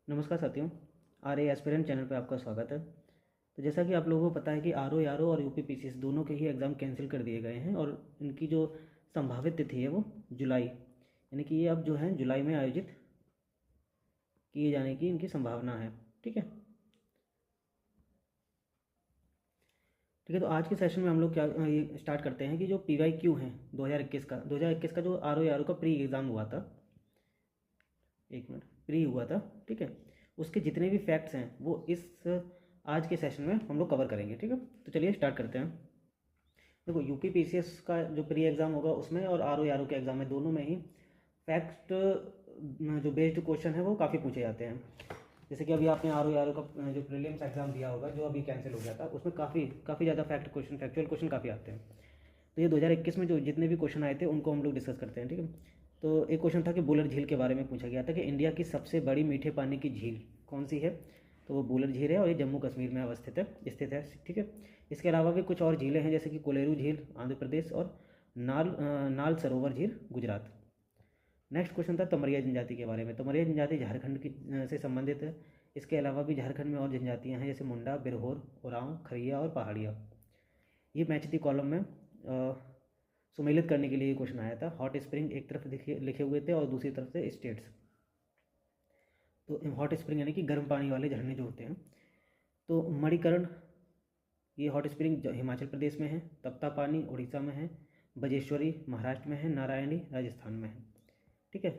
नमस्कार साथियों, R A aspirant channel पर आपका स्वागत है। तो जैसा कि आप लोगों को पता है कि आर ओ और यूपीपीसीएस दोनों के ही एग्ज़ाम कैंसिल कर दिए गए हैं और इनकी जो संभावित तिथि है वो जुलाई, यानी कि ये अब जो है जुलाई में आयोजित किए जाने की इनकी संभावना है। ठीक है, तो आज के सेशन में हम लोग क्या ये स्टार्ट करते हैं कि जो PYQ है 2021 का जो आर ओ का प्री एग्ज़ाम हुआ था, एक मिनट, प्री हुआ था। ठीक है, उसके जितने भी फैक्ट्स हैं वो इस आज के सेशन में हम लोग कवर करेंगे। ठीक है, तो चलिए स्टार्ट करते हैं। देखो, यूपीपीसीएस का जो प्री एग्ज़ाम होगा उसमें और आर ओ के एग्ज़ाम में, दोनों में ही फैक्ट जो बेस्ड क्वेश्चन है वो काफ़ी पूछे जाते हैं। जैसे कि अभी आपने आर ओ का जो प्रीलिम्स एग्ज़ाम दिया होगा जो अभी कैंसिल हो गया था, उसमें काफ़ी ज़्यादा फैक्चुअल क्वेश्चन काफ़ी आते हैं। तो ये 2021 में जो जितने भी क्वेश्चन आए थे उनको हम लोग डिस्कस करते हैं। ठीक है, तो एक क्वेश्चन था कि बुलर झील के बारे में पूछा गया था कि इंडिया की सबसे बड़ी मीठे पानी की झील कौन सी है। तो वो बुलर झील है और ये जम्मू कश्मीर में स्थित है। ठीक है, इसके अलावा भी कुछ और झीलें हैं जैसे कि कोलेरू झील आंध्र प्रदेश और नाल सरोवर झील गुजरात। नेक्स्ट क्वेश्चन था तमरिया जनजाति के बारे में। तमरिया जनजाति झारखंड की से संबंधित है। इसके अलावा भी झारखंड में और जनजातियाँ हैं जैसे मुंडा, बिरहोर, उरांव, खरिया और पहाड़िया। ये मैच दी कॉलम में सुमेलित करने के लिए ये क्वेश्चन आया था। हॉट स्प्रिंग एक तरफ लिखे हुए थे और दूसरी तरफ से स्टेट्स। तो हॉट स्प्रिंग यानी कि गर्म पानी वाले झरने जो होते हैं। तो मणिकर्ण, ये हॉट स्प्रिंग हिमाचल प्रदेश में है। तप्ता पानी उड़ीसा में है। बजेश्वरी महाराष्ट्र में है। नारायणी राजस्थान में है। ठीक है,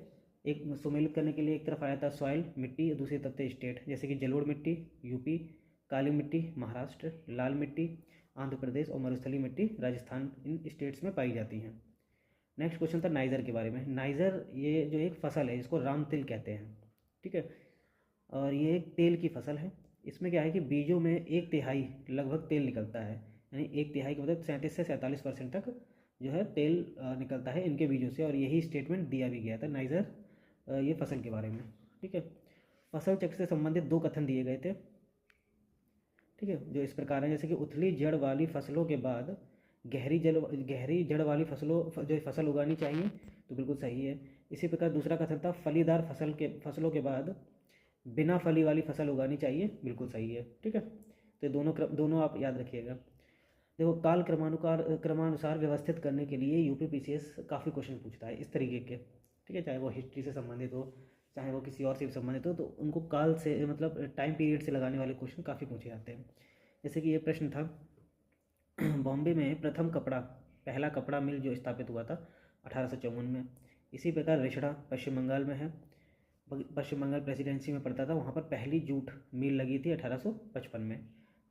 एक सुमेलित करने के लिए एक तरफ आया था सॉइल मिट्टी, दूसरी तरफ से स्टेट, जैसे कि जलोढ़ मिट्टी यूपी, काली मिट्टी महाराष्ट्र, लाल मिट्टी आंध्र प्रदेश और मरुस्थली मिट्टी राजस्थान, इन स्टेट्स में पाई जाती हैं। नेक्स्ट क्वेश्चन था नाइजर के बारे में। नाइजर ये जो एक फसल है इसको राम तिल कहते हैं। ठीक है, और ये एक तेल की फसल है। इसमें क्या है कि बीजों में एक तिहाई लगभग तेल निकलता है, यानी एक तिहाई का मतलब 37 से 47% तक जो है तेल निकलता है इनके बीजों से, और यही स्टेटमेंट दिया भी गया था नाइजर ये फसल के बारे में। ठीक है, फसल चक्र से संबंधित दो कथन दिए गए थे। ठीक है, जो इस प्रकार हैं जैसे कि उथली जड़ वाली फसलों के बाद गहरी जड़ वाली जो फसल उगानी चाहिए, तो बिल्कुल सही है। इसी प्रकार दूसरा कथन था फलीदार फसलों के बाद बिना फली वाली फसल उगानी चाहिए, बिल्कुल सही है। ठीक है, तो दोनों आप याद रखिएगा। देखो, काल क्रमानुसार व्यवस्थित करने के लिए यूपीपीसीएस काफ़ी क्वेश्चन पूछता है इस तरीके के। ठीक है, चाहे वो हिस्ट्री से संबंधित हो, चाहे वो किसी और से संबंधित हो, तो उनको काल से मतलब टाइम पीरियड से लगाने वाले क्वेश्चन काफ़ी पूछे जाते हैं। जैसे कि ये प्रश्न था बॉम्बे में पहला कपड़ा मिल जो स्थापित हुआ था 1854 में। इसी प्रकार रिछड़ा पश्चिम बंगाल में है, पश्चिम बंगाल प्रेसिडेंसी में पड़ता था, वहाँ पर पहली जूट मिल लगी थी 1855 में।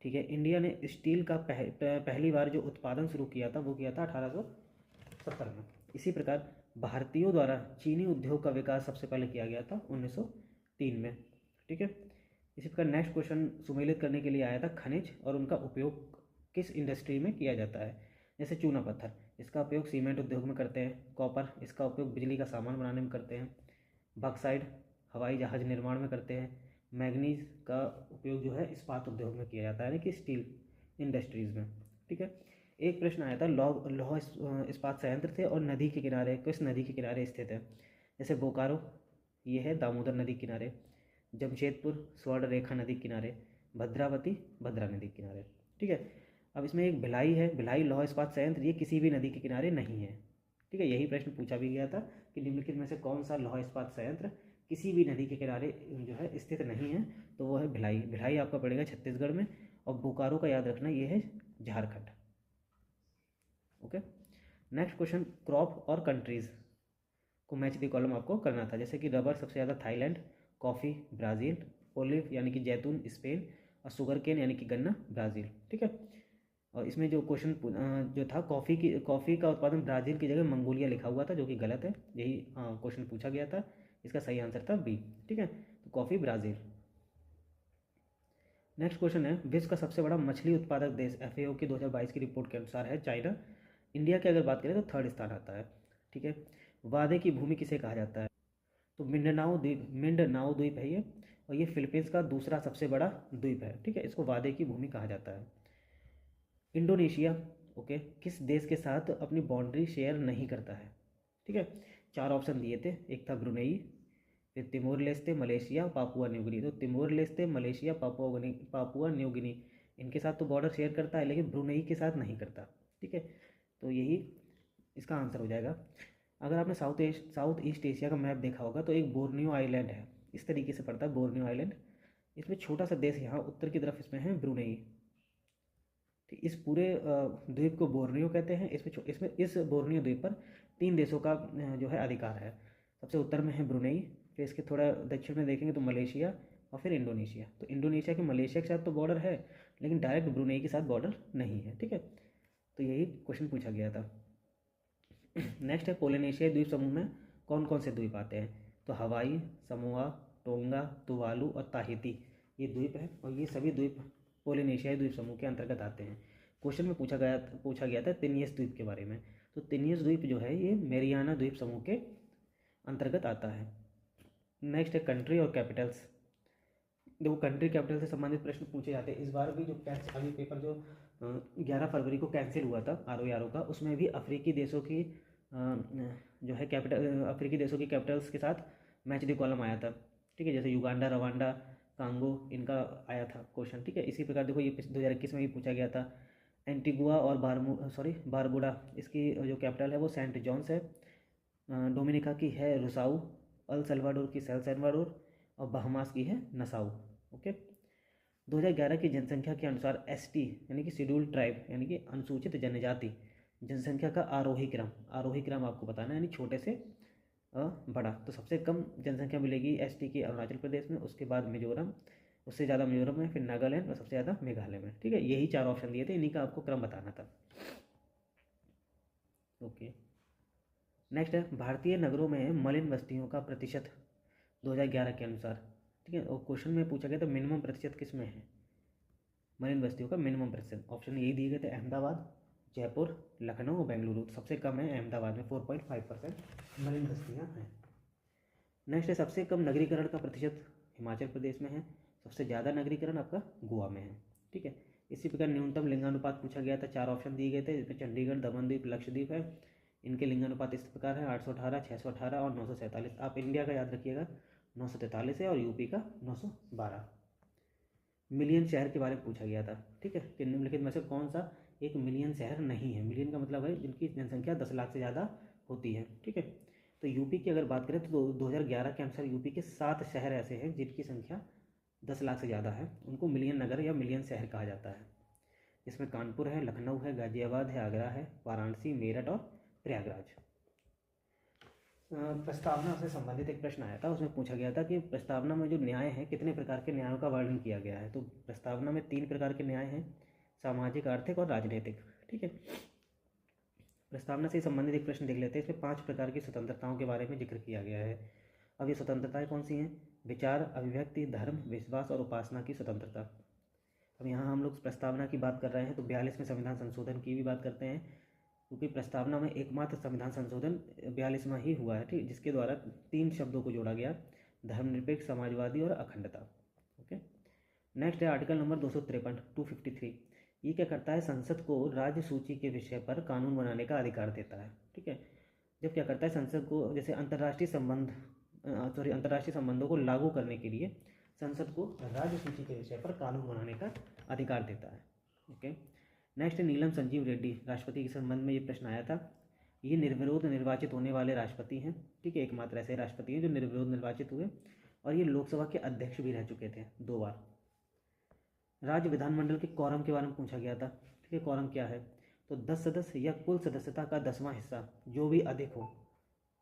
ठीक है, इंडिया ने स्टील का पहली बार जो उत्पादन शुरू किया था वो किया था 1870 में। इसी प्रकार भारतीयों द्वारा चीनी उद्योग का विकास सबसे पहले किया गया था 1903 में। ठीक है, इसी प्रकार नेक्स्ट क्वेश्चन सुमेलित करने के लिए आया था खनिज और उनका उपयोग किस इंडस्ट्री में किया जाता है। जैसे चूना पत्थर, इसका उपयोग सीमेंट उद्योग में करते हैं। कॉपर, इसका उपयोग बिजली का सामान बनाने में करते हैं। बॉक्साइड, हवाई जहाज निर्माण में करते हैं। मैग्नीज का उपयोग जो है इस्पात उद्योग में किया जाता है, यानी कि स्टील इंडस्ट्रीज़ में। ठीक है, एक प्रश्न आया था लौह इस्पात संयंत्र थे और नदी के किनारे, किस नदी के किनारे स्थित है। जैसे बोकारो, ये है दामोदर नदी के किनारे। जमशेदपुर स्वर्ण रेखा नदी के किनारे। भद्रावती भद्रा नदी के किनारे। ठीक है, अब इसमें एक भिलाई है, भिलाई लौह इस्पात संयंत्र, ये किसी भी नदी के किनारे नहीं है। ठीक है, यही प्रश्न पूछा भी गया था कि निम्नलिखित में से कौन सा लौह इस्पात संयंत्र किसी भी नदी के किनारे जो है स्थित नहीं है, तो वो है भिलाई। भिलाई आपका पड़ेगा छत्तीसगढ़ में, और बोकारो का याद रखना ये है Jharkhand. Okay, next question crop और कंट्रीज को मैच दी कॉलम आपको करना था। जैसे कि रबर सबसे ज़्यादा थाईलैंड, कॉफ़ी ब्राज़ील, ओलिव यानी कि जैतून स्पेन, और शुगर केन यानी कि गन्ना ब्राज़ील। ठीक है, और इसमें जो क्वेश्चन जो था कॉफ़ी का उत्पादन ब्राज़ील की जगह मंगोलिया लिखा हुआ था, जो कि गलत है। यही क्वेश्चन पूछा गया था, इसका सही आंसर था बी। ठीक है, तो कॉफ़ी ब्राज़ील। नेक्स्ट क्वेश्चन है विश्व का सबसे बड़ा मछली उत्पादक देश FAO की 2022 की रिपोर्ट के अनुसार है चाइना। इंडिया की अगर बात करें तो थर्ड स्थान आता है। ठीक है, वादे की भूमि किसे कहा जाता है, तो मिंडनाओ द्वीप है ये, और ये फिलीपींस का दूसरा सबसे बड़ा द्वीप है। ठीक है, इसको वादे की भूमि कहा जाता है। इंडोनेशिया, ओके, किस देश के साथ अपनी बाउंड्री शेयर नहीं करता है। ठीक है, चार ऑप्शन दिए थे, एक था ब्रुनेई, फिर Timor Leste, Malaysia, Papua New Guinea. तो Timor Leste, Malaysia, Papua New Guinea इनके साथ तो बॉर्डर शेयर करता है, लेकिन ब्रुनेई के साथ नहीं करता। ठीक है, तो यही इसका आंसर हो जाएगा। अगर आपने साउथ ईस्ट एशिया का मैप देखा होगा तो एक बोर्नियो आइलैंड है, इस तरीके से पड़ता है बोर्नियो आइलैंड। इसमें छोटा सा देश यहाँ उत्तर की तरफ इसमें है ब्रुनेई। ठीक, इस पूरे द्वीप को बोर्नियो कहते हैं। इसमें इस बोर्नियो द्वीप पर 3 देशों का जो है अधिकार है। सबसे उत्तर में है ब्रुनेई, फिर इसके थोड़ा दक्षिण में देखेंगे तो मलेशिया, और फिर इंडोनेशिया। तो इंडोनेशिया के मलेशिया के साथ तो बॉर्डर है, लेकिन डायरेक्ट ब्रुनेई के साथ बॉर्डर नहीं है। ठीक है, तो यही क्वेश्चन पूछा गया था। नेक्स्ट है पोलिनेशियाई द्वीप समूह में कौन कौन से द्वीप आते हैं? तो हवाई, समोआ, टोंगा, तुवालू और ताहिती ये द्वीप है, और ये सभी द्वीप पोलिनेशियाई द्वीप समूह के अंतर्गत आते हैं। क्वेश्चन में पूछा गया था तिनियस द्वीप के बारे में। तो तिनियस द्वीप जो है ये मेरियाना द्वीप समूह के अंतर्गत आता है। नेक्स्ट है कंट्री और कैपिटल्स। देखो कंट्री कैपिटल से संबंधित प्रश्न पूछे जाते हैं। इस बार भी जो अभी पेपर जो 11 फरवरी को कैंसिल हुआ था RO का, उसमें भी अफ्रीकी देशों की जो है अफ्रीकी देशों की कैपिटल्स के साथ मैच द कॉलम आया था। ठीक है, जैसे युगांडा, रवांडा, कांगो इनका आया था क्वेश्चन। ठीक है, इसी प्रकार देखो ये 2021 में भी पूछा गया था। एंटीगुआ और बारबुडा इसकी जो कैपिटल है वो सेंट जॉन्स है। डोमिनिका की है रुसाऊ, अल सल्वाडोर की सेल सल्वाडोर, और बहामास की है नसाऊ। ओके, 2011 की जनसंख्या के अनुसार ST यानी कि शेड्यूल्ड ट्राइब यानी कि अनुसूचित जनजाति जनसंख्या का आरोही क्रम आपको बताना है, यानी छोटे से बड़ा। तो सबसे कम जनसंख्या मिलेगी ST की अरुणाचल प्रदेश में, उसके बाद मिजोरम, उससे ज़्यादा मिजोरम में, फिर नागालैंड और सबसे ज़्यादा मेघालय में। ठीक है, यही 4 ऑप्शन दिए थे, इन्हीं का आपको क्रम बताना था। ओके, नेक्स्ट है भारतीय नगरों में मलिन बस्तियों का प्रतिशत 2011 के अनुसार। ठीक है, और क्वेश्चन में पूछा गया तो मिनिमम प्रतिशत किस में है मलिन बस्तियों का मिनिमम प्रतिशत? ऑप्शन यही दिए गए थे, अहमदाबाद, जयपुर, लखनऊ और बेंगलुरु। तो सबसे कम है अहमदाबाद में 4.5% मलिन बस्तियाँ हैं। नेक्स्ट है सबसे कम नगरीकरण का प्रतिशत हिमाचल प्रदेश में है, सबसे ज़्यादा नगरीकरण आपका गोवा में है। ठीक है, इसी प्रकार न्यूनतम लिंगानुपात पूछा गया था, 4 ऑप्शन दिए गए थे, इसमें चंडीगढ़, दमनदीप, लक्षद्वीप है। इनके लिंगानुपात इस प्रकार है 818, 618 और 947। आप इंडिया का याद रखिएगा 943 है, और यूपी का 912। मिलियन शहर के बारे में पूछा गया था। ठीक है, कि निम्नलिखित में से कौन सा एक मिलियन शहर नहीं है? मिलियन का मतलब है जिनकी जनसंख्या 10 लाख से ज़्यादा होती है। ठीक है, तो यूपी की अगर बात करें तो 2011 के अनुसार यूपी के 7 शहर ऐसे हैं जिनकी संख्या 10 लाख से ज़्यादा है, उनको मिलियन नगर या मिलियन शहर कहा जाता है। इसमें कानपुर है, लखनऊ है, गाजियाबाद है, आगरा है, वाराणसी, मेरठ और प्रयागराज। प्रस्तावना से संबंधित एक प्रश्न आया था, उसमें पूछा गया था कि प्रस्तावना में जो न्याय है कितने प्रकार के न्यायों का वर्णन किया गया है? तो प्रस्तावना में 3 प्रकार के न्याय हैं, सामाजिक, आर्थिक और राजनीतिक। ठीक है, प्रस्तावना से संबंधित एक प्रश्न देख लेते हैं। इसमें 5 प्रकार की स्वतंत्रताओं के बारे में जिक्र किया गया है। अब ये स्वतंत्रताएं कौन सी हैं? विचार, अभिव्यक्ति, धर्म, विश्वास और उपासना की स्वतंत्रता। अब यहाँ हम लोग प्रस्तावना की बात कर रहे हैं तो 42वें संविधान संशोधन की भी बात करते हैं, क्योंकि प्रस्तावना में एकमात्र संविधान संशोधन 42वां ही हुआ है। ठीक, जिसके द्वारा 3 शब्दों को जोड़ा गया, धर्मनिरपेक्ष, समाजवादी और अखंडता। ओके, नेक्स्ट है आर्टिकल नंबर 253 ये क्या करता है? संसद को राज्य सूची के विषय पर कानून बनाने का अधिकार देता है। ठीक है, जब क्या करता है संसद को, जैसे अंतर्राष्ट्रीय संबंधों को लागू करने के लिए संसद को राज्य सूची के विषय पर कानून बनाने का अधिकार देता है। ओके, नेक्स्ट नीलम संजीव रेड्डी, राष्ट्रपति के संबंध में ये प्रश्न आया था। ये निर्विरोध निर्वाचित होने वाले राष्ट्रपति हैं। ठीक है, एकमात्र ऐसे राष्ट्रपति हैं जो निर्विरोध निर्वाचित हुए, और ये लोकसभा के अध्यक्ष भी रह चुके थे 2 बार। राज्य विधानमंडल के कॉरम के बारे में पूछा गया था। ठीक है, कॉरम क्या है? तो 10 सदस्य या कुल सदस्यता का 10वां हिस्सा जो भी अधिक हो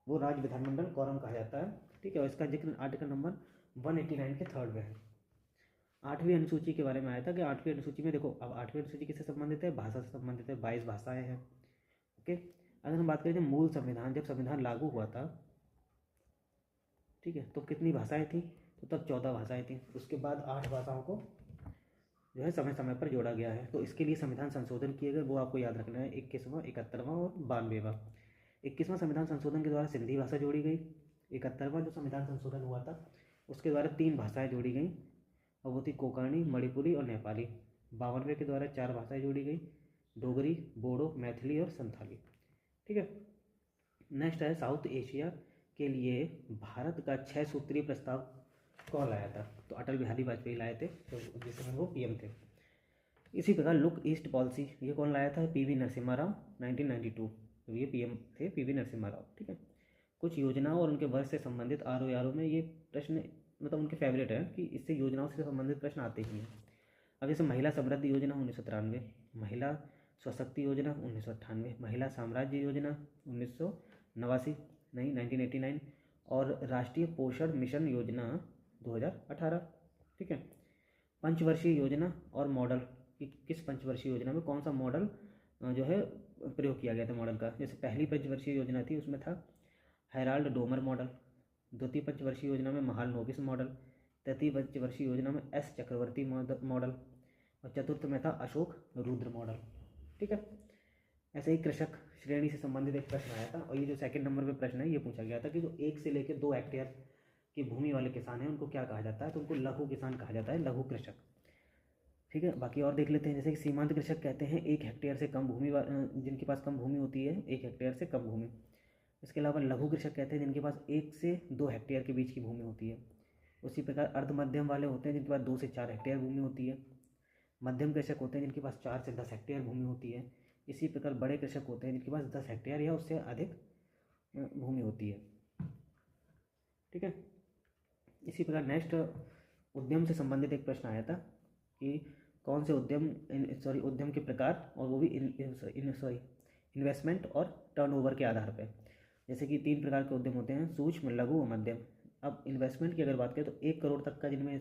वो राज्य विधानमंडल कॉरम कहा जाता है। ठीक है, और इसका जिक्र आर्टिकल नंबर 189 के 3rd में है। 8वीं अनुसूची के बारे में आया था कि 8वीं अनुसूची में देखो, अब 8वीं अनुसूची किससे संबंधित है? भाषा से संबंधित है, 22 भाषाएं हैं। ओके, अगर हम बात करें जब मूल संविधान, जब संविधान लागू हुआ था, ठीक है, तो कितनी भाषाएं थी? तो तब 14 भाषाएं थी। उसके बाद 8 भाषाओं को जो है समय समय पर जोड़ा गया है। तो इसके लिए संविधान संशोधन किए गए, वो आपको याद रखना है, 21वां, 71वां और 92वां। 21वां संविधान संशोधन के द्वारा सिंधी भाषा जोड़ी गई। 71वां जो संविधान संशोधन हुआ था उसके द्वारा 3 भाषाएं जोड़ी गई, और वो थी कोंकणी, मणिपुरी और नेपाली। 52वें के द्वारा 4 भाषाएं जोड़ी गई, डोगरी, बोडो, मैथिली और संथाली। ठीक है, नेक्स्ट है साउथ एशिया के लिए भारत का 6 सूत्रीय प्रस्ताव कौन लाया था? तो अटल बिहारी वाजपेयी लाए थे, तो जिस समय वो पीएम थे। इसी प्रकार लुक ईस्ट पॉलिसी ये कौन लाया था? पीवी नरसिम्हा राव 1992, तो ये पीएम थे पीवी नरसिम्हा राव। ठीक है, कुछ योजनाओं और उनके वर्ष से संबंधित आर में ये प्रश्न मतलब उनके फेवरेट है कि इससे योजनाओं से संबंधित प्रश्न आते ही हैं। अब जैसे महिला समृद्धि योजना 1993, महिला स्वशक्ति योजना 1998, महिला साम्राज्य योजना 1989 नहीं 1989, और राष्ट्रीय पोषण मिशन योजना 2018। ठीक है, पंचवर्षीय योजना और मॉडल कि किस पंचवर्षीय योजना में कौन सा मॉडल जो है प्रयोग किया गया था मॉडल का। जैसे पहली पंचवर्षीय योजना थी उसमें था हेराल्ड डोमर मॉडल, द्वितीय पंचवर्षीय योजना में महालनोबिस मॉडल, तृतीय पंचवर्षीय योजना में एस चक्रवर्ती मॉडल, और चतुर्थ में था अशोक रुद्र मॉडल। ठीक है, ऐसे ही कृषक श्रेणी से संबंधित एक प्रश्न आया था, और ये जो सेकंड नंबर पे प्रश्न है ये पूछा गया था कि जो 1 से लेकर 2 हेक्टेयर की भूमि वाले किसान हैं उनको क्या कहा जाता है? तो उनको लघु किसान कहा जाता है, लघु कृषक। ठीक है, बाकी और देख लेते हैं। जैसे कि सीमांत कृषक कहते हैं 1 हेक्टेयर से कम भूमि जिनके पास कम भूमि होती है, 1 हेक्टेयर से कम भूमि। इसके अलावा लघु कृषक कहते हैं जिनके पास 1 से 2 हेक्टेयर के बीच की भूमि होती है। उसी प्रकार अर्ध मध्यम वाले होते हैं जिनके पास 2 से 4 हेक्टेयर भूमि होती है। मध्यम कृषक होते हैं जिनके पास 4 से 10 हेक्टेयर भूमि होती है। इसी प्रकार बड़े कृषक होते हैं जिनके पास 10 हेक्टेयर या उससे अधिक भूमि होती है। ठीक है, इसी प्रकार नेक्स्ट उद्यम से संबंधित एक प्रश्न आया था कि कौन से उद्यम के प्रकार, और वो भी इन्वेस्टमेंट और टर्नओवर के आधार पर। जैसे कि 3 प्रकार के उद्यम होते हैं, सूक्ष्म, लघु और मध्यम। अब इन्वेस्टमेंट की अगर बात करें तो 1 करोड़ तक का जिनमें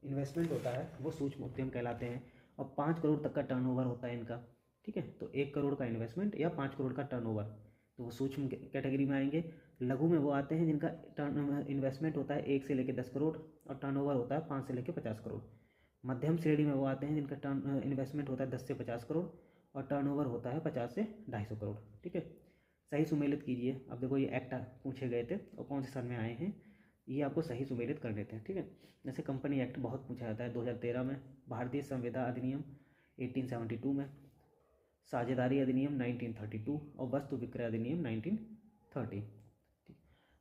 इन्वेस्टमेंट होता है वो सूक्ष्म उद्यम कहलाते हैं, और 5 करोड़ तक का टर्नओवर होता है इनका। ठीक है, तो 1 करोड़ का इन्वेस्टमेंट या 5 करोड़ का टर्नओवर, तो वो सूक्ष्म कैटेगरी में आएंगे। लघु में वो आते हैं जिनका इन्वेस्टमेंट होता है 1 से लेकर 10 करोड़ और टर्नओवर होता है 5 से लेकर 50 करोड़। मध्यम श्रेणी में वो आते हैं जिनका इन्वेस्टमेंट होता है 10 से 50 करोड़ और टर्नओवर होता है 50 से 250 करोड़। ठीक है, सही सुमेलित कीजिए। अब देखो ये एक्ट पूछे गए थे और कौन से साल में आए हैं, ये आपको सही सुमेलित कर देते हैं। ठीक है, जैसे कंपनी एक्ट बहुत पूछा जाता है 2013 में, भारतीय संविदा अधिनियम 1872 में, साझेदारी अधिनियम 1932 और वस्तु विक्रय अधिनियम 1930।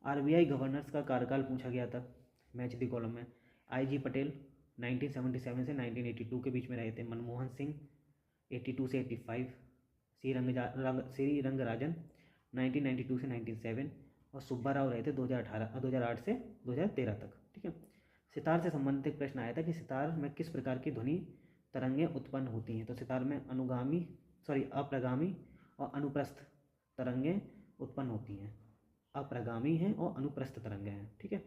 आरबीआई गवर्नर्स का कार्यकाल पूछा गया था मैच द कॉलम में। IG पटेल 1977 से 1982 के बीच में रहे थे। मनमोहन सिंह 82 से 85, श्री रंगराजन 1992 से 1997 और सुब्बा राव रहे थे 2008 से 2013 तक। ठीक है, सितार से संबंधित एक प्रश्न आया था कि सितार में किस प्रकार की ध्वनि तरंगें उत्पन्न होती हैं? तो सितार में अप्रगामी और अनुप्रस्थ तरंगें उत्पन्न होती हैं। अप्रगामी हैं और अनुप्रस्थ तरंगें हैं। ठीक है,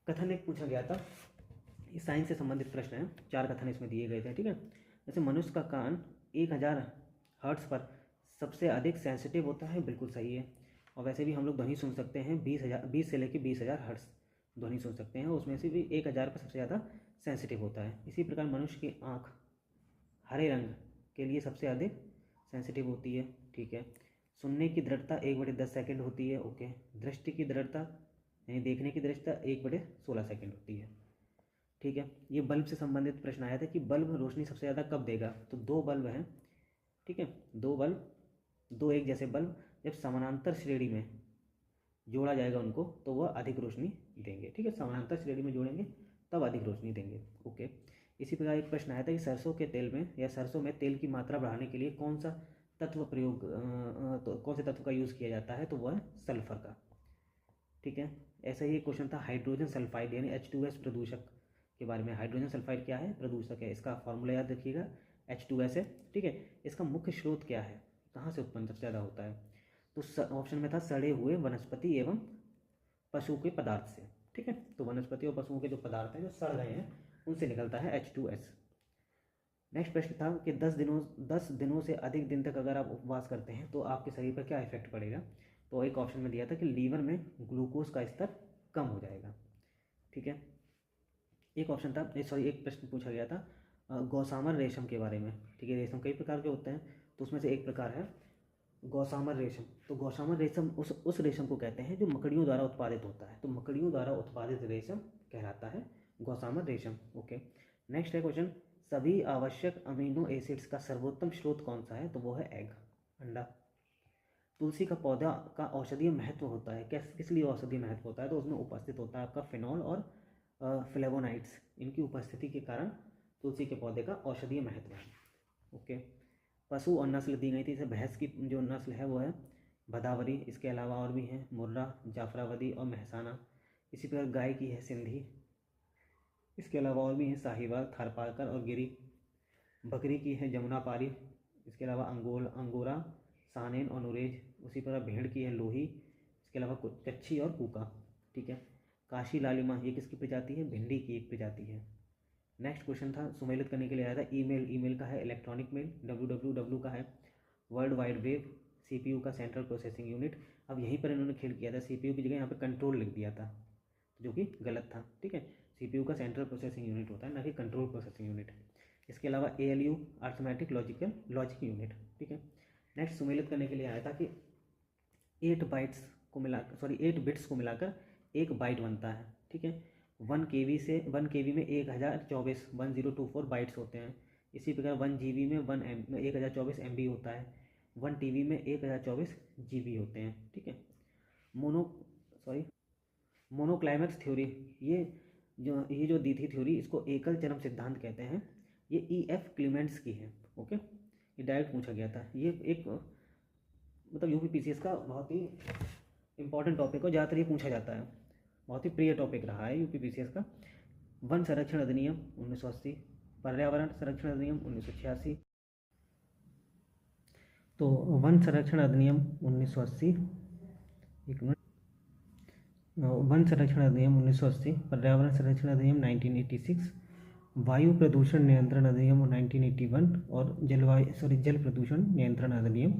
कथन एक पूछा गया था, ये साइंस से संबंधित प्रश्न है, 4 कथन इसमें दिए गए थे। ठीक है, जैसे मनुष्य का कान 1000 हर्ट्ज पर सबसे अधिक सेंसिटिव होता है, बिल्कुल सही है। और वैसे भी हम लोग ध्वनि सुन सकते हैं 20 से लेकर 20,000 हर्ट्ज ध्वनि सुन सकते हैं, उसमें से भी 1000 पर सबसे ज़्यादा सेंसिटिव होता है। इसी प्रकार मनुष्य की आँख हरे रंग के लिए सबसे अधिक सेंसिटिव होती है। ठीक है, सुनने की दृढ़ता 1/10 सेकंड होती है। ओके, दृष्टि की दृढ़ता यानी देखने की दृढ़ता 1/16 सेकंड होती है। ठीक है, ये बल्ब से संबंधित प्रश्न आया था कि बल्ब रोशनी सबसे ज़्यादा कब देगा? तो 2 बल्ब हैं। ठीक है, 2 बल्ब, 2 एक जैसे बल्ब जब समानांतर श्रेणी में जोड़ा जाएगा उनको तो वह अधिक रोशनी देंगे। ठीक है, समानांतर श्रेणी में जोड़ेंगे तब अधिक रोशनी देंगे। ओके, इसी प्रकार एक प्रश्न आया था कि सरसों के तेल में या सरसों में तेल की मात्रा बढ़ाने के लिए कौन सा तत्व तो कौन से तत्व का यूज़ किया जाता है? तो वह है सल्फर का। ठीक है, ऐसा ही एक क्वेश्चन था हाइड्रोजन सल्फाइड यानी H2S प्रदूषक के बारे में। हाइड्रोजन सल्फाइड क्या है? प्रदूषक है। इसका फॉर्मूला याद रखिएगा, H2S है। ठीक है, इसका मुख्य स्रोत क्या है, कहाँ से उत्पन्न सबसे ज़्यादा होता है? तो ऑप्शन में था सड़े हुए वनस्पति एवं पशु के पदार्थ से। ठीक है, तो वनस्पति और पशुओं के जो पदार्थ हैं जो सड़ गए हैं उनसे निकलता है H2S। नेक्स्ट प्रश्न था कि 10 दिनों से अधिक दिन तक अगर आप उपवास करते हैं तो आपके शरीर पर क्या इफेक्ट पड़ेगा? तो एक ऑप्शन में दिया था कि लीवर में ग्लूकोज का स्तर कम हो जाएगा। ठीक है, एक ऑप्शन था एक प्रश्न पूछा गया था गौसामर रेशम के बारे में। ठीक है, रेशम कई प्रकार के होते हैं तो उसमें से एक प्रकार है गौसामर रेशम। तो गौसामर रेशम उस रेशम को कहते हैं जो मकड़ियों द्वारा उत्पादित होता है, तो मकड़ियों द्वारा उत्पादित रेशम कहलाता है गौसामर रेशम। ओके, नेक्स्ट है क्वेश्चन, सभी आवश्यक अमीनो एसिड्स का सर्वोत्तम स्रोत कौन सा है? तो वो है एग, अंडा। तुलसी का पौधा का औषधीय महत्व होता है, किस लिए औषधीय महत्व होता है, तो उसमें उपस्थित होता है आपका फिनॉल और फ्लेवोनाइड्स, इनकी उपस्थिति के कारण तुलसी के पौधे का औषधीय महत्व है। ओके, पशु और नस्ल दी गई थी, जैसे भैंस की जो नस्ल है वो है भदावरी, इसके अलावा और भी हैं मुर्रा, जाफराबादी और महसाना। इसी प्रकार गाय की है सिंधी, इसके अलावा और भी हैं साहिवाल, थारपारकर और गिरी। बकरी की है जमुनापारी, इसके अलावा अंगोरा, सानेन और नुरेज। उसी प्रकार भेड़ की है लोही, इसके अलावा कच्छी और कूका। ठीक है, काशी लालिमा ये किसकी प्रजाति है, भिंडी की एक प्रजाति है। नेक्स्ट क्वेश्चन था, सुमेलित करने के लिए आया था ईमेल का है इलेक्ट्रॉनिक मेल, www का है वर्ल्ड वाइड वेब, CPU का सेंट्रल प्रोसेसिंग यूनिट। अब यहीं पर इन्होंने खेल किया था, CPU की जगह यहाँ पे कंट्रोल लिख दिया था, जो कि गलत था। ठीक है, CPU का सेंट्रल प्रोसेसिंग यूनिट होता है, ना कि कंट्रोल प्रोसेसिंग यूनिट। इसके अलावा ALU अर्थमेटिक लॉजिक यूनिट। ठीक है, नेक्स्ट सुमेलित करने के लिए आया था कि 8 बिट्स को मिलाकर एक बाइट बनता है। ठीक है, 1 KB में 1024 बाइट्स होते हैं। इसी प्रकार 1 GB में 1024 MB होता है। 1 TB में 1024 GB होते हैं। ठीक है, मोनोक्लाइमैक्स थ्योरी, ये जो दी थी थ्योरी, इसको एकल चरम सिद्धांत कहते हैं। ये EF क्लीमेंट्स की है। ओके, ये डायरेक्ट पूछा गया था। ये एक मतलब UPPCS का बहुत ही इंपॉर्टेंट टॉपिक हो, ज़्यादातर ये पूछा जाता है, बहुत ही प्रिय टॉपिक रहा है UPPCS का। वन संरक्षण अधिनियम 1980, पर्यावरण संरक्षण अधिनियम 1986। तो वन संरक्षण अधिनियम 1980, एक मिनट, वन संरक्षण अधिनियम 1980, पर्यावरण संरक्षण अधिनियम 1986, वायु प्रदूषण नियंत्रण अधिनियम 1981 और जल प्रदूषण नियंत्रण अधिनियम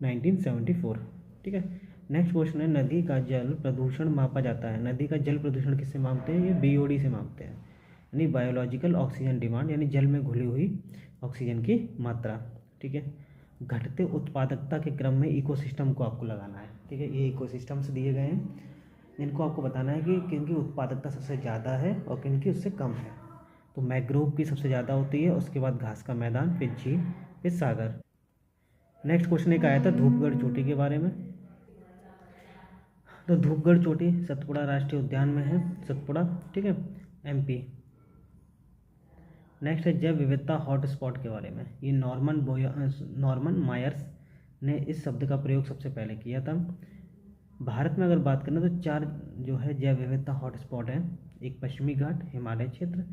1974। ठीक है, नेक्स्ट क्वेश्चन है, नदी का जल प्रदूषण मापा जाता है। नदी का जल प्रदूषण किससे मापते हैं, ये BOD से मापते हैं, यानी बायोलॉजिकल ऑक्सीजन डिमांड, यानी जल में घुली हुई ऑक्सीजन की मात्रा। ठीक है, घटते उत्पादकता के क्रम में इकोसिस्टम को आपको लगाना है। ठीक है, ये इकोसिस्टम्स दिए गए हैं, इनको आपको बताना है कि किनकी उत्पादकता सबसे ज़्यादा है और किनकी उससे कम है। तो मैंग्रोव की सबसे ज़्यादा होती है, उसके बाद घास का मैदान, फिर झील, फिर सागर। नेक्स्ट क्वेश्चन एक आया था धूपगढ़ चोटी के बारे में। तो धूपगढ़ चोटी सतपुड़ा राष्ट्रीय उद्यान में है, सतपुड़ा। ठीक है, MP। नेक्स्ट है जैव विविधता हॉटस्पॉट के बारे में। ये नॉर्मन मायर्स ने इस शब्द का प्रयोग सबसे पहले किया था। भारत में अगर बात करें तो 4 जो है जैव विविधता हॉटस्पॉट हैं। एक पश्चिमी घाट, हिमालय क्षेत्र,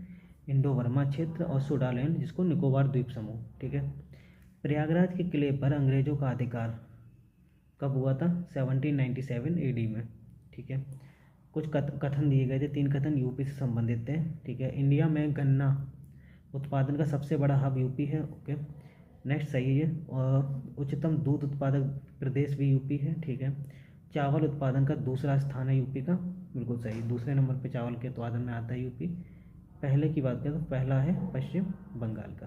इंडो बर्मा क्षेत्र और सुडालैंड, जिसको निकोबार द्वीप समूह। ठीक है, प्रयागराज के किले पर अंग्रेजों का अधिकार कब हुआ था, 1797 AD में। ठीक है, कुछ कथन दिए गए थे, 3 कथन UP से संबंधित थे। ठीक है, इंडिया में गन्ना उत्पादन का सबसे बड़ा हब UP है। ओके, नेक्स्ट सही है। और उच्चतम दूध उत्पादक प्रदेश भी UP है। ठीक है, चावल उत्पादन का दूसरा स्थान है UP का, बिल्कुल सही, दूसरे नंबर पे चावल के उत्पादन में आता है UP। पहले की बात करें तो पहला है पश्चिम बंगाल का।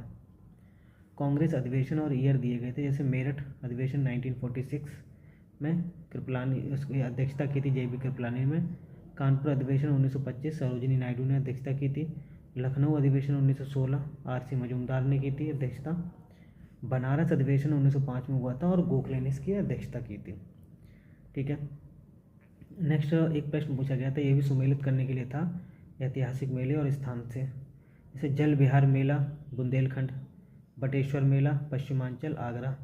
कांग्रेस अधिवेशन और ईयर दिए गए थे, जैसे मेरठ अधिवेशन 1946 में कृपलानी उसकी अध्यक्षता की थी, JB कृपलानी में। कानपुर अधिवेशन 1925 सरोजिनी नायडू ने अध्यक्षता की थी। लखनऊ अधिवेशन 1916 RC मजूमदार ने की थी अध्यक्षता। बनारस अधिवेशन 1905 में हुआ था और गोखले ने इसकी अध्यक्षता की थी। ठीक है, नेक्स्ट एक प्रश्न पूछा गया था, ये भी सुमेलित करने के लिए था, ऐतिहासिक मेले और स्थान से। जैसे जल विहार मेला बुंदेलखंड, बटेश्वर मेला पश्चिमांचल आगरा,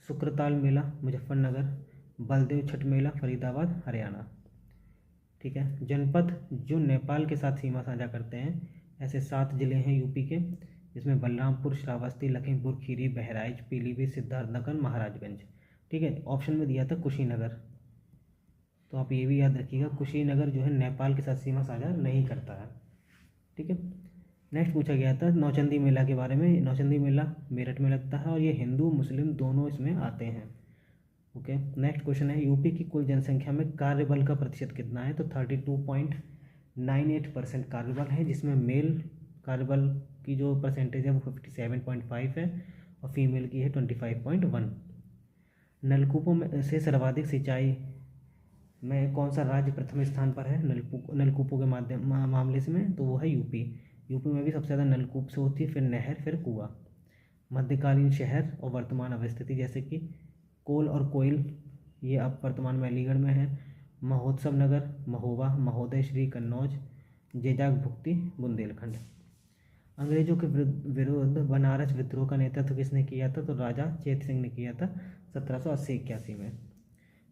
शुक्रताल मेला मुजफ्फरनगर, बलदेव छठ मेला फरीदाबाद हरियाणा। ठीक है, जनपद जो नेपाल के साथ सीमा साझा करते हैं, ऐसे 7 जिले हैं UP के, जिसमें बलरामपुर, श्रावस्ती, लखीमपुर खीरी, बहराइच, पीलीभीत, सिद्धार्थनगर, महाराजगंज। ठीक है, ऑप्शन में दिया था कुशीनगर, तो आप ये भी याद रखिएगा, कुशीनगर जो है नेपाल के साथ सीमा साझा नहीं करता है। ठीक है, नेक्स्ट पूछा गया था नौचंदी मेला के बारे में। नौचंदी मेला मेरठ में लगता है और ये हिंदू मुस्लिम दोनों इसमें आते हैं। ओके, नेक्स्ट क्वेश्चन है, UP की कुल जनसंख्या में कार्यबल का प्रतिशत कितना है, तो 32.98% कार्यबल है, जिसमें मेल कार्यबल की जो परसेंटेज है वो 57.5 है और फीमेल की है 25.1। नलकूपों में से सर्वाधिक सिंचाई में कौन सा राज्य प्रथम स्थान पर है नलकूपों के मामले से में, तो वो है UP में भी सबसे ज़्यादा नलकूप से होती है, फिर नहर, फिर कुआं। मध्यकालीन शहर और वर्तमान अवस्थिति, जैसे कि कोल और कोयल, ये अब वर्तमान में अलीगढ़ में है। महोत्सव नगर, महोबा, महोदय श्री कन्नौज, जेजाक भुक्ति बुंदेलखंड। अंग्रेजों के विरुद्ध बनारस विद्रोह का नेतृत्व किसने किया था? तो राजा चेत सिंह ने किया था 1780-81 में।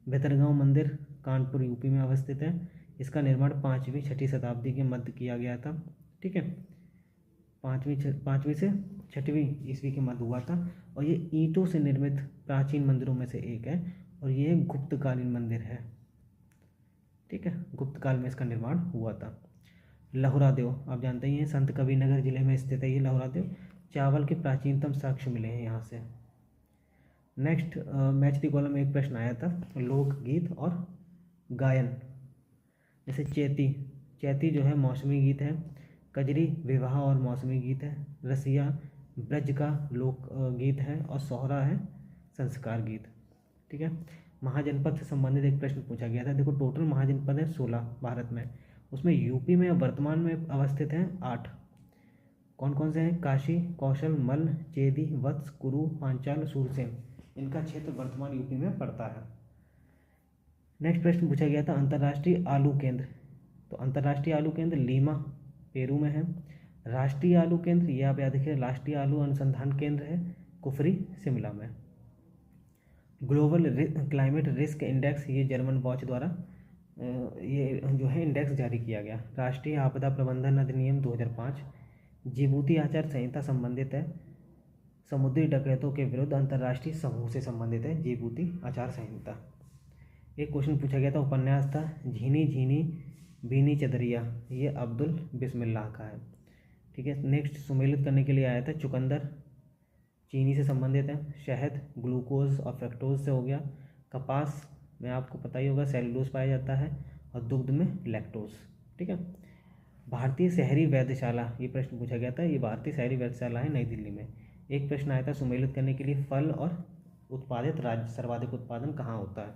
बेतरगांव मंदिर कानपुर यूपी में अवस्थित है। इसका निर्माण 5वीं-6वीं शताब्दी के मध्य किया गया था। ठीक है, 5वीं से 6वीं ईस्वी के मध्य हुआ था। और ये ईंटों से निर्मित प्राचीन मंदिरों में से एक है और ये एक गुप्तकालीन मंदिर है। ठीक है, गुप्त काल में इसका निर्माण हुआ था। लहुरा देव आप जानते ही हैं, संत कबीरनगर जिले में स्थित है ये लहुरा देव। चावल के प्राचीनतम साक्ष्य मिले हैं यहाँ से। नेक्स्ट मैच द कॉलम में एक प्रश्न आया था, लोकगीत और गायन। जैसे चैती जो है मौसमी गीत है। कजरी विवाह और मौसमी गीत है। रसिया ब्रज का लोक गीत है। और सोहरा है संस्कार गीत। ठीक है, महाजनपद से संबंधित एक प्रश्न पूछा गया था। देखो टोटल महाजनपद है 16 भारत में, उसमें यूपी में वर्तमान में अवस्थित हैं 8। कौन कौन से हैं? काशी, कौशल, मल्ल, चेदी, वत्स, कुरु, पांचाल, सूरसेन। इनका क्षेत्र वर्तमान यूपी में पड़ता है। नेक्स्ट प्रश्न पूछा गया था अंतर्राष्ट्रीय आलू केंद्र। तो अंतर्राष्ट्रीय आलू केंद्र लीमा पेरू में है। राष्ट्रीय आलू केंद्र ये आप याद रखिए, राष्ट्रीय आलू अनुसंधान केंद्र है कुफरी शिमला में। ग्लोबल क्लाइमेट रिस्क इंडेक्स ये जर्मन वॉच द्वारा ये जो है इंडेक्स जारी किया गया। राष्ट्रीय आपदा प्रबंधन अधिनियम 2005। जिबूती आचार संहिता संबंधित है समुद्री डकैतों के विरुद्ध अंतर्राष्ट्रीय समूह से संबंधित है जिबूती आचार संहिता। एक क्वेश्चन पूछा गया था, उपन्यास था झीनी झीनी बीनी चदरिया, ये अब्दुल बिस्मिल्लाह का है। ठीक है, नेक्स्ट सुमेलित करने के लिए आया था चुकंदर, चीनी से संबंधित है। शहद ग्लूकोज और फ्रक्टोज से हो गया। कपास में आपको पता ही होगा सेलुलोज पाया जाता है। और दुग्ध में लैक्टोज। ठीक है, भारतीय शहरी वेधशाला ये प्रश्न पूछा गया था, ये भारतीय शहरी वेधशाला है नई दिल्ली में। एक प्रश्न आया था सुमेलित करने के लिए, फल और उत्पादित राज्य सर्वाधिक उत्पादन कहाँ होता है?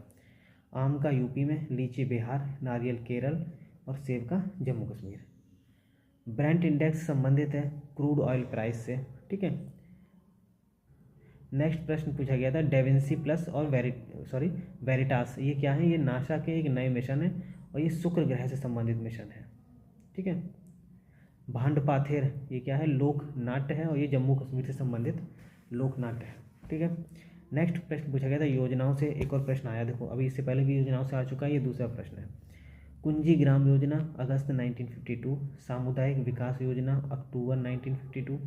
आम का यूपी में, लीची बिहार, नारियल केरल और सेब का जम्मू कश्मीर। ब्रेंट इंडेक्स संबंधित है क्रूड ऑयल प्राइस से। ठीक है, नेक्स्ट प्रश्न पूछा गया था डेविंसी प्लस और वेरिटास ये क्या है? ये नासा के एक नए मिशन है और ये शुक्र ग्रह से संबंधित मिशन है। ठीक है, भांड पाथेर ये क्या है? लोक नाट्य है और ये जम्मू कश्मीर से संबंधित लोक नाट्य है। ठीक है, नेक्स्ट प्रश्न पूछा गया था योजनाओं से। एक और प्रश्न आया, देखो अभी इससे पहले भी योजनाओं से आ चुका है, ये दूसरा प्रश्न है। कुंजी ग्राम योजना अगस्त 1952, सामुदायिक विकास योजना अक्टूबर 1952,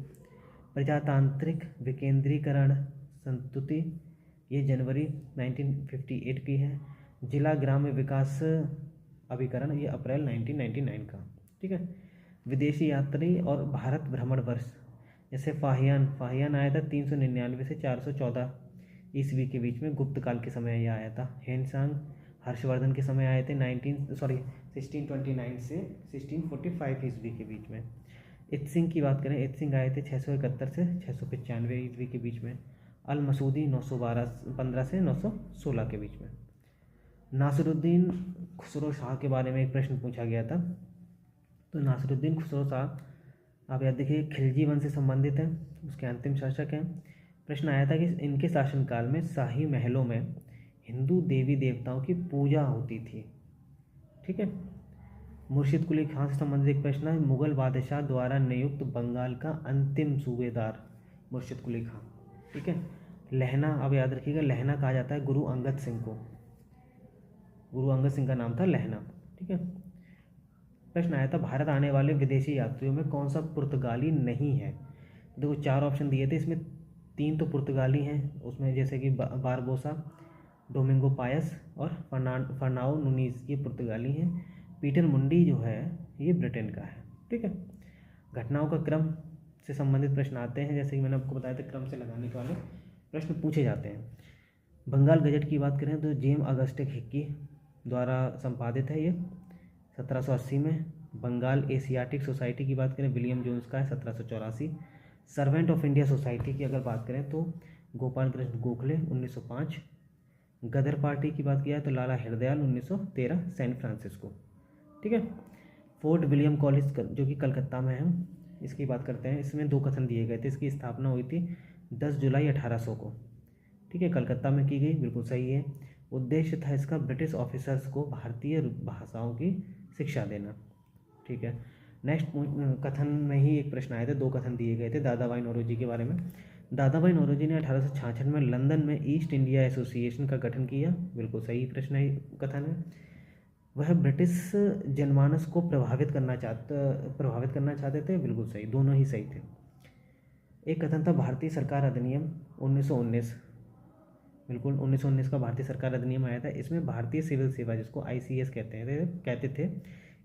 प्रजातांत्रिक विकेंद्रीकरण संस्तुति ये जनवरी 1958 की है। जिला ग्राम्य विकास अभिकरण ये अप्रैल 1999 का। ठीक है, विदेशी यात्री और भारत भ्रमण वर्ष, जैसे फाहियान आया था 399 से 414 ईस्वी के बीच में, गुप्त काल के समय यह आया था। हेनसांग हर्षवर्धन के समय आए थे 1629 से 1645 ईस्वी के बीच में। इत्सिंग की बात करें, इत्सिंग आए थे 671 से 695 ईस्वी के बीच में। अल मसूदी 915 से 916 के बीच में। नासिरुद्दीन खुसरो शाह के बारे में एक प्रश्न पूछा गया था। तो नासिरुद्दीन खुसरो शाह आप याद देखिए खिलजी वंश से संबंधित हैं, उसके अंतिम शासक हैं। प्रश्न आया था कि इनके शासनकाल में शाही महलों में हिंदू देवी देवताओं की पूजा होती थी। ठीक है, मुर्शिद कुली खान से संबंधित एक प्रश्न है, मुगल बादशाह द्वारा नियुक्त बंगाल का अंतिम सूबेदार मुर्शिद कुली खान। ठीक है, लहना अब याद रखिएगा, लहना कहा जाता है गुरु अंगद सिंह को, गुरु अंगद सिंह का नाम था लहना। ठीक है, प्रश्न आया था भारत आने वाले विदेशी यात्रियों में कौन सा पुर्तगाली नहीं है? देखो 4 ऑप्शन दिए थे, इसमें 3 तो पुर्तगाली हैं, उसमें जैसे कि बारबोसा, डोमिंगो पायस और फर्नाओ नुनीज ये पुर्तगाली हैं। पीटर मुंडी जो है ये ब्रिटेन का है। ठीक है, घटनाओं का क्रम से संबंधित प्रश्न आते हैं, जैसे कि मैंने आपको बताया था क्रम से लगाने के वाले प्रश्न पूछे जाते हैं। बंगाल गजट की बात करें तो जेम अगस्टे हिक्की द्वारा संपादित है ये 1780 में। बंगाल एशियाटिक सोसाइटी की बात करें विलियम जोन्स का है 1784। सर्वेंट ऑफ इंडिया सोसाइटी की अगर बात करें तो गोपाल कृष्ण गोखले 1905। गदर पार्टी की बात किया तो लाला हरदयाल 1913 सैन फ्रांसिस्को। ठीक है, फोर्ट विलियम कॉलेज जो कि कलकत्ता में है, इसकी बात करते हैं। इसमें 2 कथन दिए गए थे। इसकी स्थापना हुई थी 10 जुलाई 1800 को, ठीक है, कलकत्ता में की गई, बिल्कुल सही है। उद्देश्य था इसका ब्रिटिश ऑफिसर्स को भारतीय भाषाओं की शिक्षा देना, ठीक है। नेक्स्ट कथन में ही एक प्रश्न आए थे, 2 कथन दिए गए थे दादा भाई नौरोजी के बारे में। दादा भाई नौरोजी ने 1866 में लंदन में ईस्ट इंडिया एसोसिएशन का गठन किया, बिल्कुल सही प्रश्न है, कथन है। वह ब्रिटिश जनमानस को प्रभावित करना चाहते थे, बिल्कुल सही, दोनों ही सही थे। एक कथन था भारतीय सरकार अधिनियम 1919, बिल्कुल 1919 का भारतीय सरकार अधिनियम आया था। इसमें भारतीय सिविल सेवा, जिसको ICS कहते थे,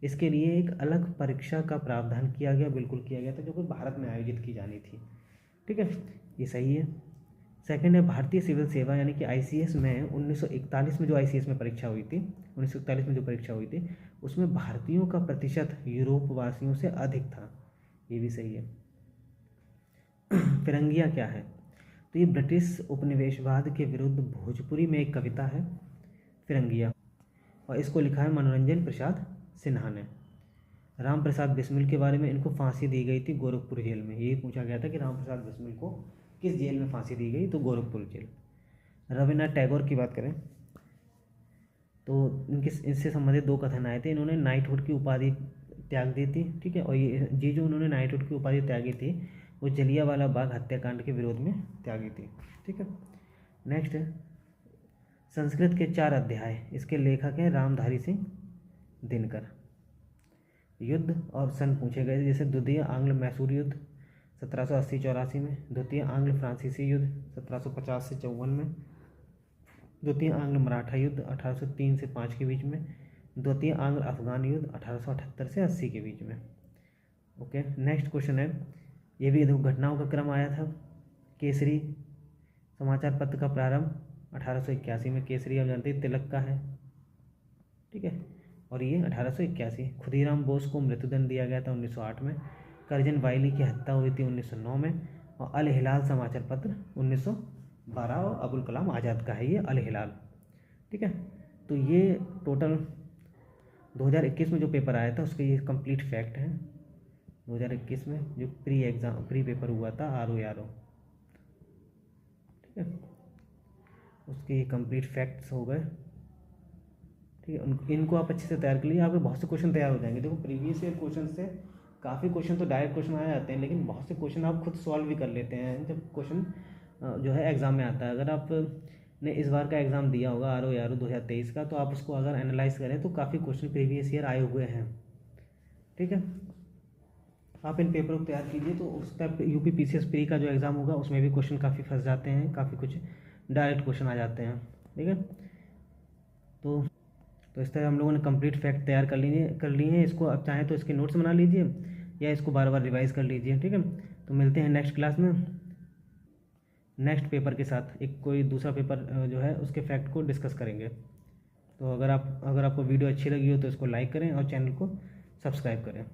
इसके लिए एक अलग परीक्षा का प्रावधान किया गया, बिल्कुल किया गया था, जो कि भारत में आयोजित की जानी थी, ठीक है, ये सही है। सेकंड है भारतीय सिविल सेवा यानी कि ICS में 1941 में जो ICS में परीक्षा हुई थी, 1941 में जो परीक्षा हुई थी, उसमें भारतीयों का प्रतिशत यूरोप वासियों से अधिक था, ये भी सही है। फिरंगिया क्या है? तो ये ब्रिटिश उपनिवेशवाद के विरुद्ध भोजपुरी में एक कविता है फिरंगिया, और इसको लिखा है मनोरंजन प्रसाद सिन्हा ने। राम प्रसाद बिस्मिल के बारे में, इनको फांसी दी गई थी गोरखपुर जेल में, ये पूछा गया था कि राम प्रसाद बिस्मिल को किस जेल में फांसी दी गई, तो गोरखपुर जेल। रविन्द्रनाथ टैगोर की बात करें तो इससे संबंधित 2 कथन आए थे। इन्होंने नाइटहुड की उपाधि त्याग दी थी, ठीक है, और ये जो उन्होंने नाइटहुड की उपाधि त्यागी थी वो जलियांवाला बाग हत्याकांड के विरोध में त्यागी थी, ठीक है। नेक्स्ट है संस्कृत के 4 अध्याय, इसके लेखक हैं रामधारी सिंह दिनकर। युद्ध और सन पूछे गए, जैसे द्वितीय आंग्ल मैसूर युद्ध 1780-84 में, द्वितीय आंग्ल फ्रांसीसी युद्ध 1750 से 54 में, द्वितीय आंग्ल मराठा युद्ध 1803 से 5 के बीच में, द्वितीय आंग्ल अफगान युद्ध 1878 से 80 के बीच में। ओके, नेक्स्ट क्वेश्चन है, ये भी घटनाओं का क्रम आया था। केसरी समाचार पत्र का प्रारंभ 1881 में, केसरी आप जानते हैं तिलक का है, ठीक है, और ये 1881। खुदीराम बोस को मृत्युदंड दिया गया था 1908 में। करजन वाइली की हत्या हुई थी 1909 में, और अल हिलाल समाचार पत्र 1912, और अबुल कलाम आज़ाद का है ये अल हिलाल, ठीक है। तो ये टोटल 2021 में जो पेपर आया था उसके ये कंप्लीट फैक्ट हैं। 2021 में जो प्री पेपर हुआ था RO, ठीक है, उसके ये कंप्लीट फैक्ट्स हो गए, ठीक है। इनको आप अच्छे से तैयार कर लीजिए, आपके बहुत से क्वेश्चन तैयार हो जाएंगे। देखो प्रीवियस ईयर क्वेश्चन से काफ़ी क्वेश्चन तो डायरेक्ट क्वेश्चन आ जाते हैं, लेकिन बहुत से क्वेश्चन आप खुद सॉल्व भी कर लेते हैं जब क्वेश्चन जो है एग्ज़ाम में आता है। अगर आपने इस बार का एग्ज़ाम दिया होगा RO 2023 का, तो आप उसको अगर एनालाइज करें तो काफ़ी क्वेश्चन प्रीवियस ईयर आए हुए हैं, ठीक है। आप इन पेपर को तैयार कीजिए, तो उस टाइप UP PCS प्री का जो एग्ज़ाम होगा उसमें भी क्वेश्चन काफ़ी फंस जाते हैं, काफ़ी कुछ डायरेक्ट क्वेश्चन आ जाते हैं, ठीक है। तो इस तरह हम लोगों ने कंप्लीट फैक्ट तैयार कर लिए हैं। इसको आप चाहें तो इसके नोट्स बना लीजिए या इसको बार बार रिवाइज़ कर लीजिए, ठीक है। तो मिलते हैं नेक्स्ट क्लास में नेक्स्ट पेपर के साथ, एक कोई दूसरा पेपर जो है उसके फैक्ट को डिस्कस करेंगे। तो अगर आपको वीडियो अच्छी लगी हो तो इसको लाइक करें और चैनल को सब्सक्राइब करें।